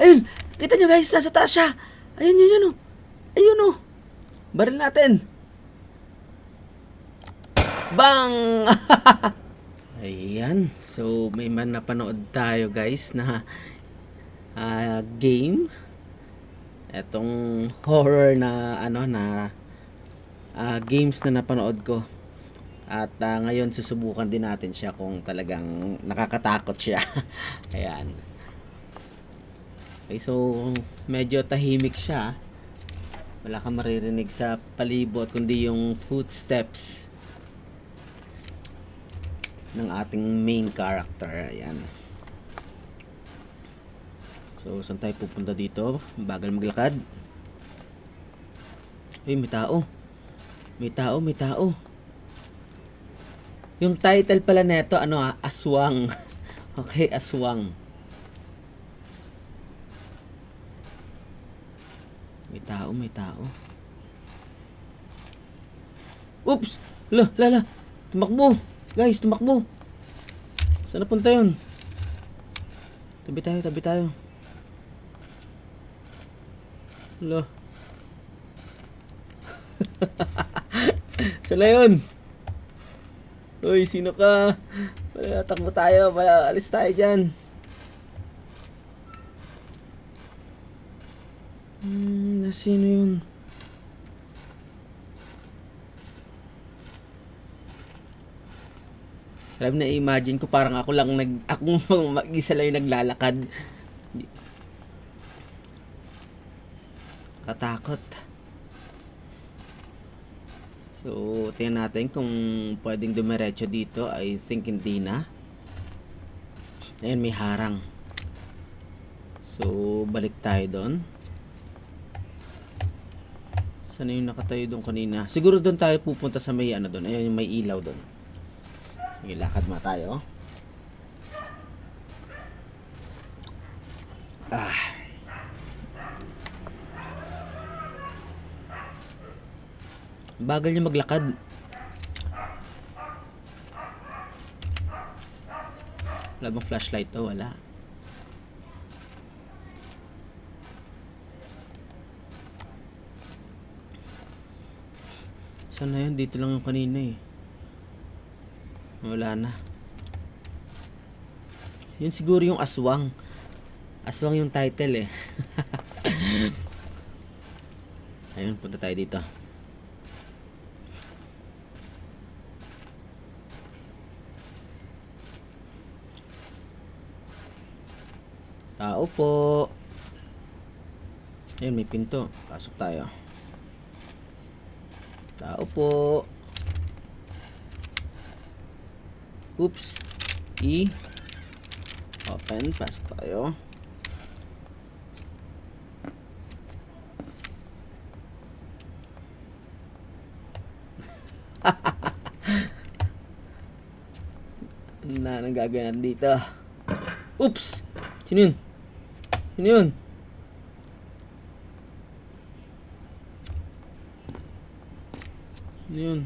Ayun! Kita nyo guys, nasa taas siya. Ayun, yun, oh. Ayun, oh. Baril natin. Bang! Ayan. So, may man napanood tayo guys na game. Etong horror na ano na games na napanood ko. At ngayon susubukan din natin siya kung talagang nakakatakot siya. Ayan. Okay, so medyo tahimik siya. Wala kang maririnig sa palibot kundi yung footsteps ng ating main character. Ayan. So, saan tayo pupunta dito? Bagal maglakad. Uy, may tao. May tao, may tao. Yung title pala neto, Aswang. Okay, Aswang. May tao, may tao. Oops! Lala! Tumakbo! Guys, tumakbo! Saan napunta yun? Tabi tayo, tabi tayo. Hala. Saan na yun? Uy, sino ka? Takbo tayo, alis tayo dyan. Sino yun? Alam na, imagine ko parang ako mag-isa lang yung naglalakad. Katakot. So, tingnan natin kung pwedeng dumiretso dito. I think hindi na. Ayan, may harang. So, balik tayo doon. Saan yung nakatayo doon kanina? Siguro doon tayo pupunta sa may doon. Ayan yung may ilaw doon. Sige, lakad ma tayo. Bagal niya maglakad. Wala bang flashlight to? Wala. Saan na yun? Dito lang yung kanina eh. Wala na. Yun siguro yung aswang. Aswang yung title eh. Ayun, punta tayo dito. Tao po. Ayun, may pinto. Pasok tayo. Tao po. Oops. Open. Pasok tayo. Anong gagawin natin dito? Oops! Sino yun? Sino yun? Sino yun?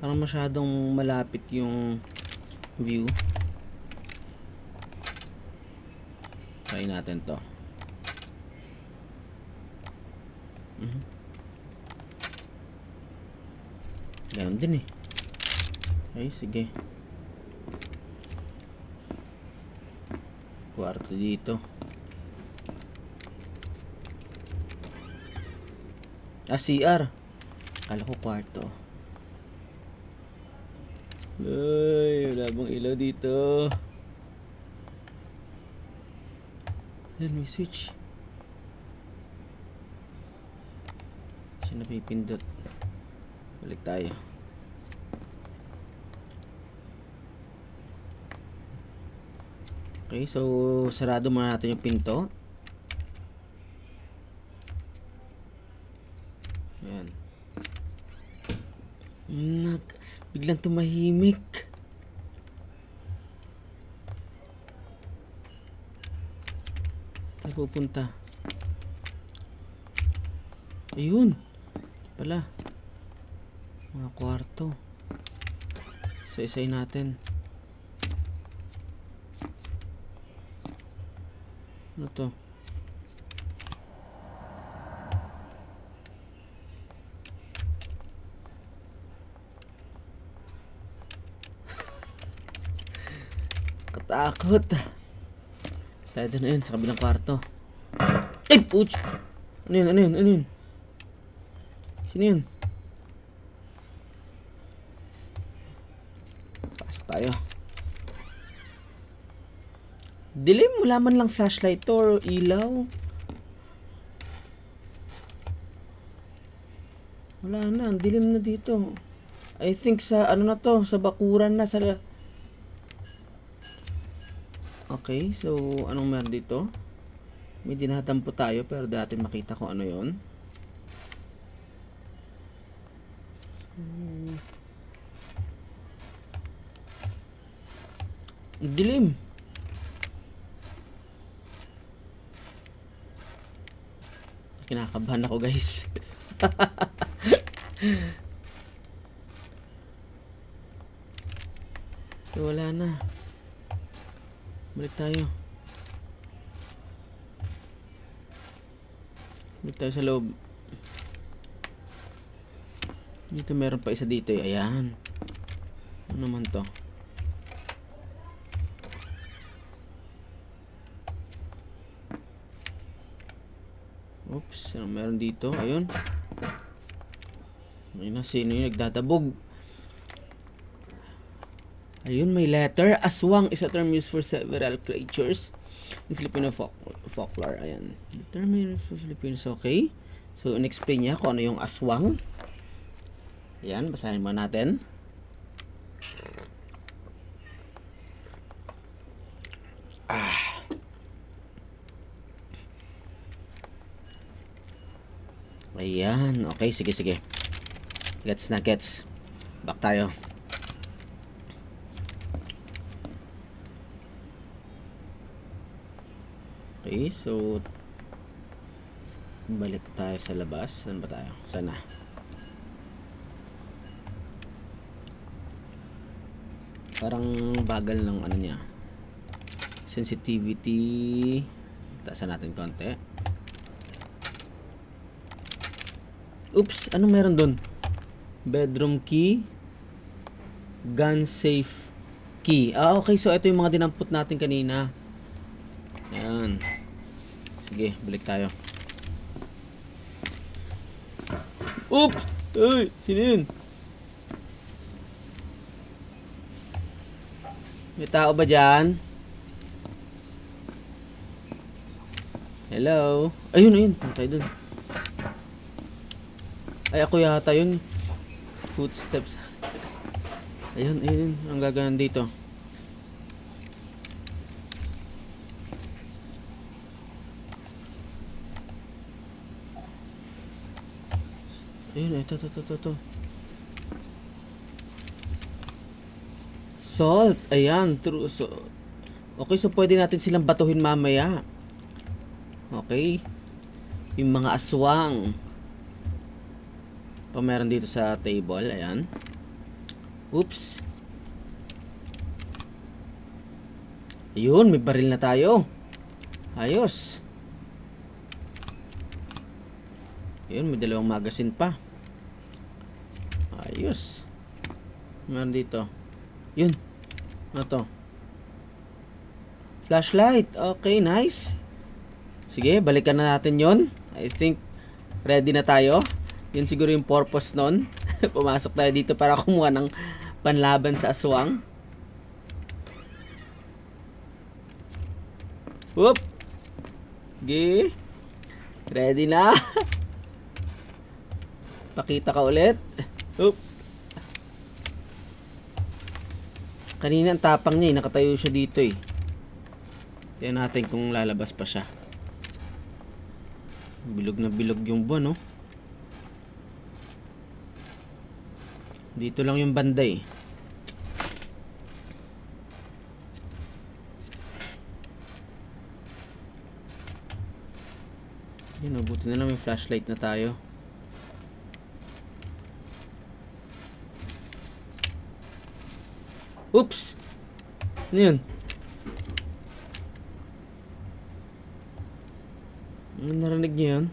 Parang masyadong malapit yung view. Try natin to. Ganun din eh. Ay, sige. Kwarto dito. CR. Kala ko kwarto. Ay, wala bang ilaw dito. Ayan, may switch. Siya napipindot. Balik tayo. Okay, so sarado muna natin yung pinto. Ayan. Biglang tumahimik. Saan pupunta? Ayun. Pala. Mga kwarto. Isa-isay natin. Ano to? Katakot. Tayo doon na yun, sa kabilang kwarto. Ay, puch! Ano yun, ano yun, ano yun? Sino yun? Pasok tayo. Dilim, wala man lang flashlight to or ilaw. Wala na, ang dilim na dito. I think sa ano na to, sa bakuran na sa... Okay, so anong meron dito? May dinatampo tayo pero di natin makita kung ano yon. Dilim. Kinakabahan ako, guys. So, wala na. Balik tayo. Balik tayo sa loob. Dito meron pa isa dito eh. Ayan. Ano naman to? Oops. Ano meron dito? Ayun. Ayun na. Sino yung nagdadabog? Ayun, may letter. Aswang is a term used for several creatures in Filipino folklore. Ayan. The term used for Filipinos. Okay. So, in-explain niya kung ano yung aswang. Ayan, basahin mo natin. Ayan. Okay, sige, sige. Gets na, gets. Back tayo. Okay, so balik tayo sa labas. Saan ba tayo? Sana. Parang bagal ng ano niya. Sensitivity. Taasan natin konti. Oops, anong meron doon? Bedroom key. Gun safe key. Ah, okay. So, ito yung mga dinampot natin kanina. Ayan. Sige, balik tayo. Oops! Uy! Sino yun? May tao ba dyan? Hello? Ayun, ayun. Punta tayo dun. Ay, ako yata yun. Footsteps. Ayun, ayun. Ang gagawin dito. Ayun, ito. Salt. Ayan, true. So, okay, so pwede natin silang batuhin mamaya. Okay. Yung mga aswang. Pa meron dito sa table. Ayan. Oops. Ayun, may baril na tayo. Ayos. Ayun, may dalawang magazine pa. Ayos. Meron dito. Yun. Ano to? Flashlight. Okay, nice. Sige, balikan na natin yon. I think ready na tayo. Yun siguro yung purpose nun. Pumasok tayo dito para kumuha ng panlaban sa aswang. Whoop! Sige. Ready na. Pakita ka ulit. Whoop. Kanina ang tapang niya eh. Nakatayo siya dito eh. Tingnan natin kung lalabas pa siya. Bilog na bilog yung buwan, no? Dito lang yung banda eh. Yun, buti na lang may flashlight na tayo. Oops! Ano yun? Narinig niyo yun?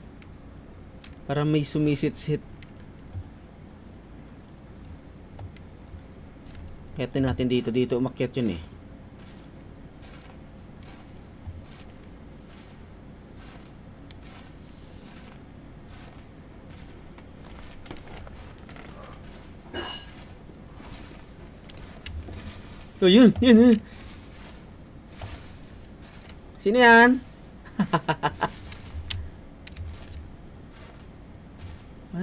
Para may sumisit-sit. Kaya natin dito. Dito umakyat yun eh. Oh, yun. Sino yan?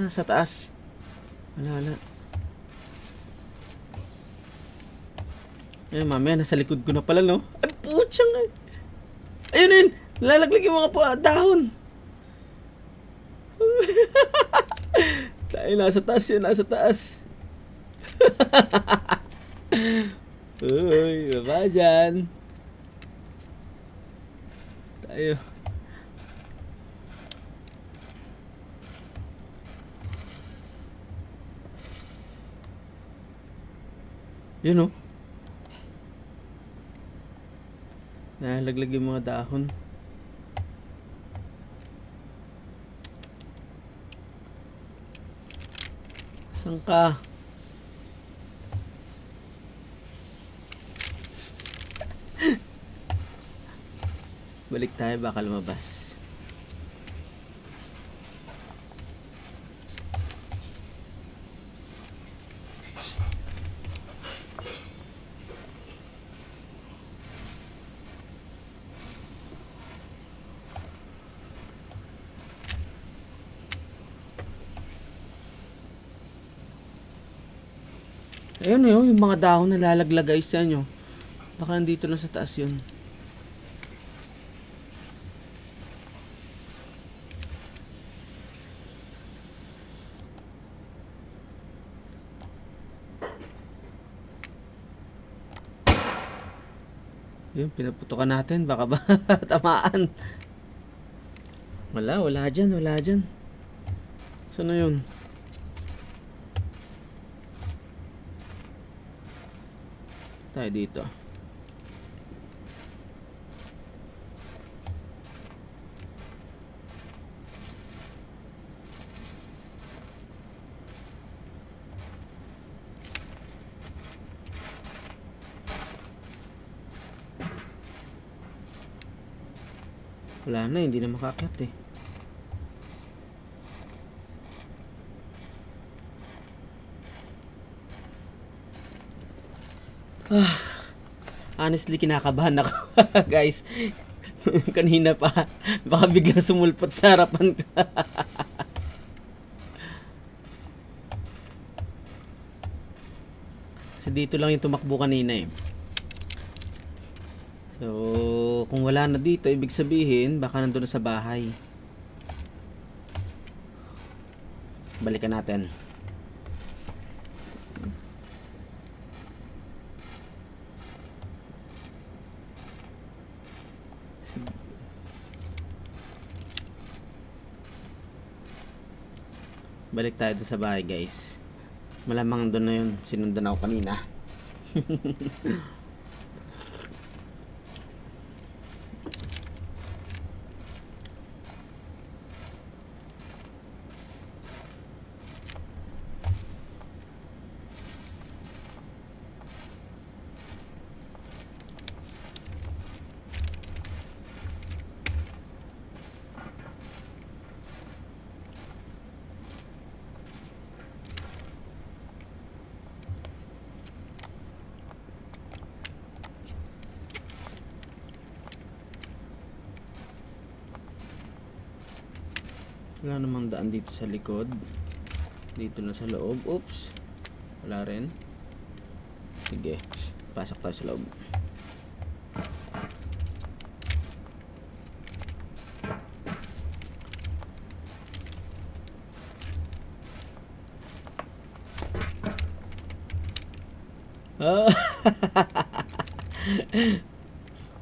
Sa taas. Wala. Ayun, mamaya, nasa likod ko na pala, no? Ay, putsang. Ayun. Lalaglag yung mga dahon. Tayo, nasa taas yan, nasa taas. Uy, baba dyan. Tayo. Yun, oh. Nalaglag yung mga dahon. Saan ka? Balik tayo, baka lumabas. Ayun yun, yung mga dahon na lalaglag guys sa nyo. Baka nandito na sa taas yun. Yun, pinaputokan natin. Baka ba tamaan? Wala dyan. Saan na yun? Tayo dito. Wala na, hindi na makakyat eh. Honestly, kinakabahan ako. Guys, kanina pa, baka biglang sumulpot sa harapan ko. Kasi dito lang yung tumakbo kanina eh. So, kung wala na dito, ibig sabihin, baka nandun na sa bahay. Balikan natin. Balik tayo sa bahay guys. Malamang doon na yun. Sinundan ako kanina. Wala namang daan dito sa likod. Dito na sa loob. Oops. Wala rin. Sige. Pasok tayo sa loob.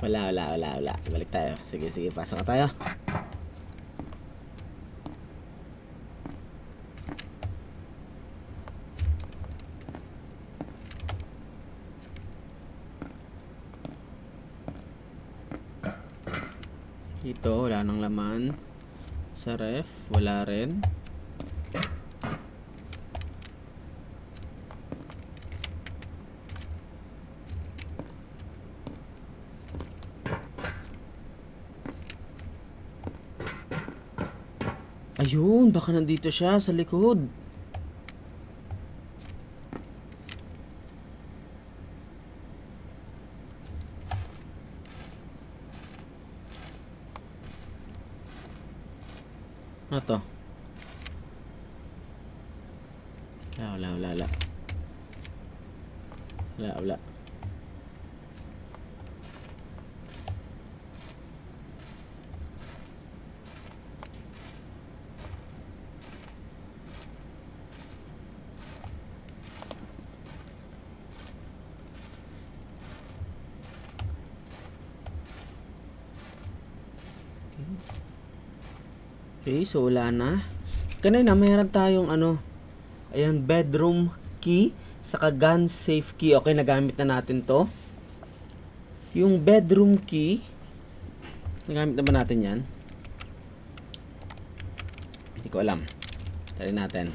Wala. Balik tayo. Sige. Pasok na tayo. Dito, wala nang laman. Sa ref, wala rin. Ayun, baka nandito siya sa likod. Ano to? Wala. Wala. Okay, so wala na. Kanina mayroon tayong ano, ayan, bedroom key, saka gun safe key. Okay, nagamit na natin to. Yung bedroom key, nagamit na ba natin yan? Hindi ko alam. Try natin.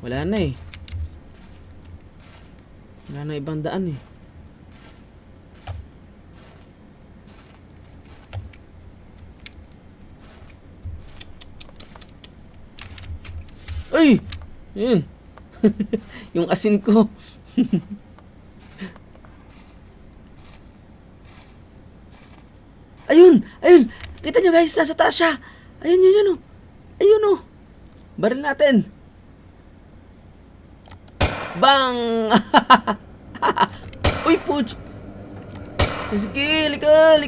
Wala na eh. Wala na ibang daan eh. Ay! Yun. Yung asin ko. Ayun! Kita nyo guys, nasa taas siya. Ayun. Ayun oh. Baril natin. Bang! Uy, puch! Sige, lika.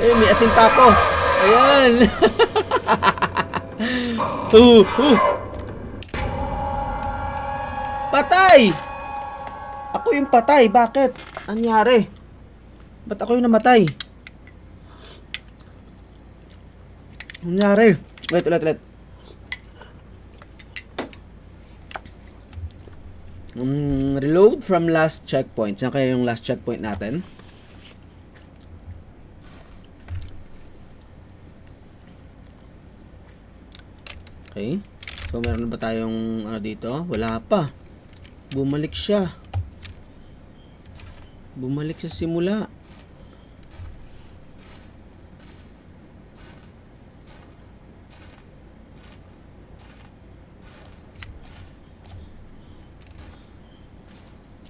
Ayun, may asin pa ako. Ayan. Patay! Ako yung patay. Bakit? Anyari? Ba't ako yung namatay? Anyari? Ulit. Reload from last checkpoint. Saan kaya yung last checkpoint natin? Okay. So, meron na ba tayong ano dito? Wala pa. Bumalik siya. Bumalik sa simula.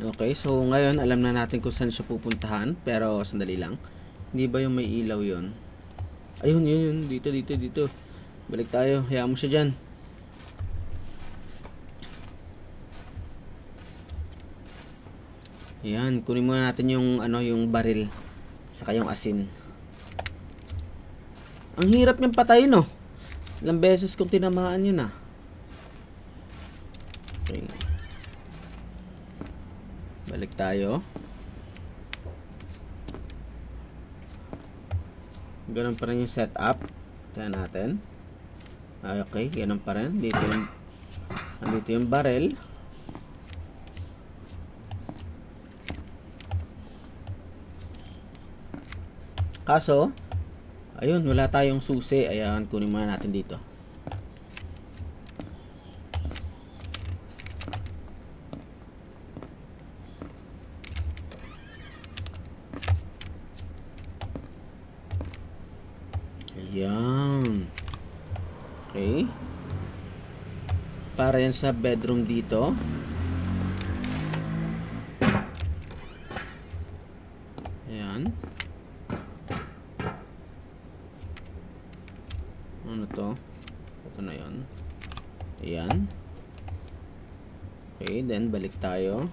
Okay, so ngayon alam na natin kung saan siya pupuntahan. Pero sandali lang. Hindi ba yung may ilaw yon? Ayun, yun. Dito. Balik tayo. Hayaan mo siya dyan. Ayan, kunin muna natin yung yung baril saka yung asin. Ang hirap niyang patayin, no? Ilang beses kong tinamaan yun, ah. Okay. Balik tayo. Ganun pa rin yung setup. Tignan natin. Okay, ganun pa rin. Dito yung barrel. Kaso, ayun, wala tayong susi. Ayan, kunin muna natin dito. Ayan. Okay. Para yan sa bedroom dito. Ayan. Ano to? Ito na yun. Ayan. Okay, then balik tayo.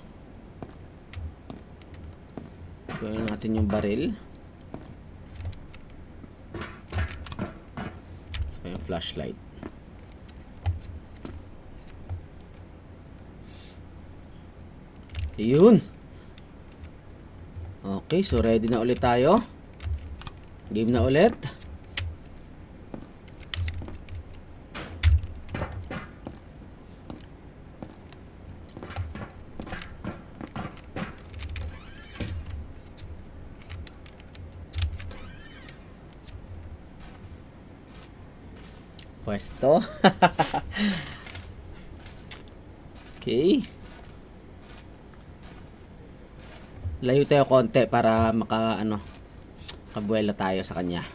Kunin natin yung baril. So, yung flashlight. Ayun. Okay, so ready na ulit tayo. Game na ulit. pwesto. Okay. Layo tayo konti para kabuelo tayo sa kanya.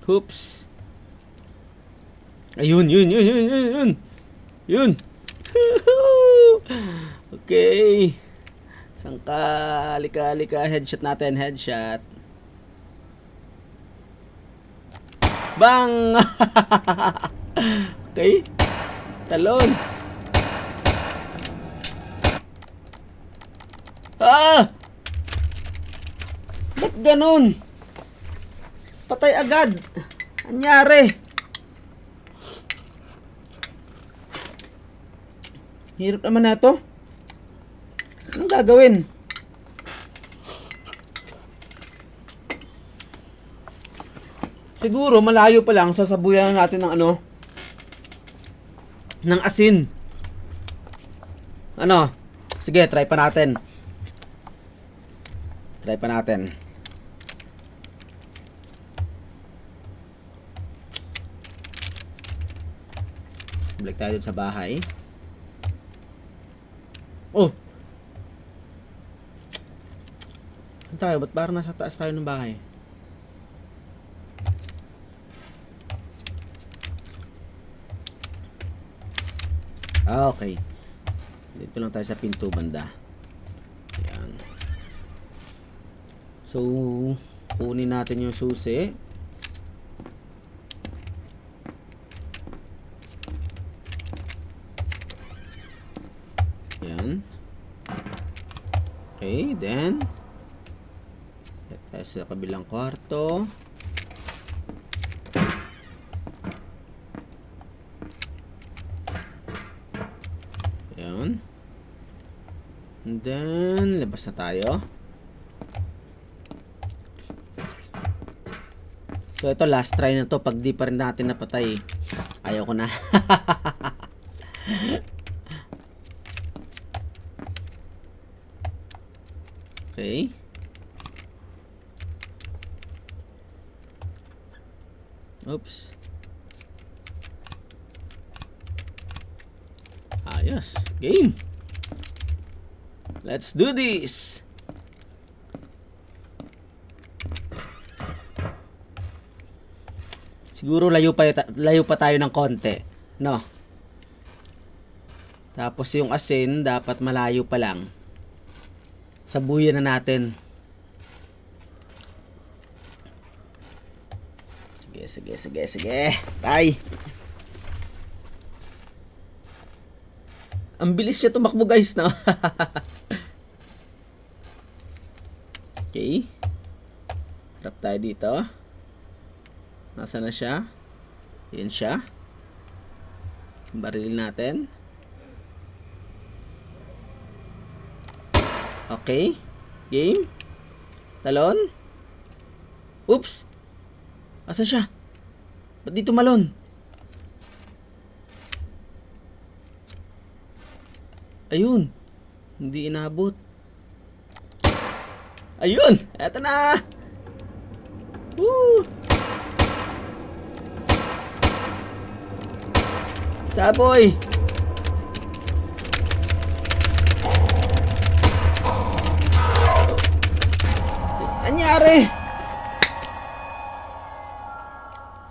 Oops. Ayun, yun. Okay. Sangka, lika, headshot natin, headshot. Bang! Okay. Talon. Ba't ganun? Patay agad. Anyari? Hirap naman na ito. Anong gagawin? Siguro malayo pa lang sasabuyan natin ng ng asin. Sige, try pa natin. Balik tayo dun sa bahay. Oh! Ano tayo? Ba't parang nasa taas tayo ng bahay? Okay. Dito lang tayo sa pinto banda. Ayan. So, kunin natin yung susi. Ayan. Okay, then tayo sa kabilang kwarto. Ayan. And then, labas na tayo. So, ito last try na to. Pag di pa rin natin napatay, ayaw ko na. Okay. Oops. Ayos. Game. Let's do this. Siguro layo pa tayo ng konti, no? Tapos yung asin dapat malayo pa lang. Sabuyan na natin. Sige. Tay. Ang bilis siya tumakbo, guys, no? Okay. Harap tayo dito. Nasaan na siya? Yan siya. Barilin natin. Okay. Game. Talon. Oops. Asan siya? Ba't di tumalon? Ayun. Hindi inabot. Ayun. Eto na. Woo. Saboy. Anyari?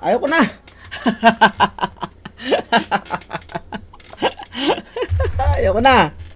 Ayaw ko na. Ayaw ko na.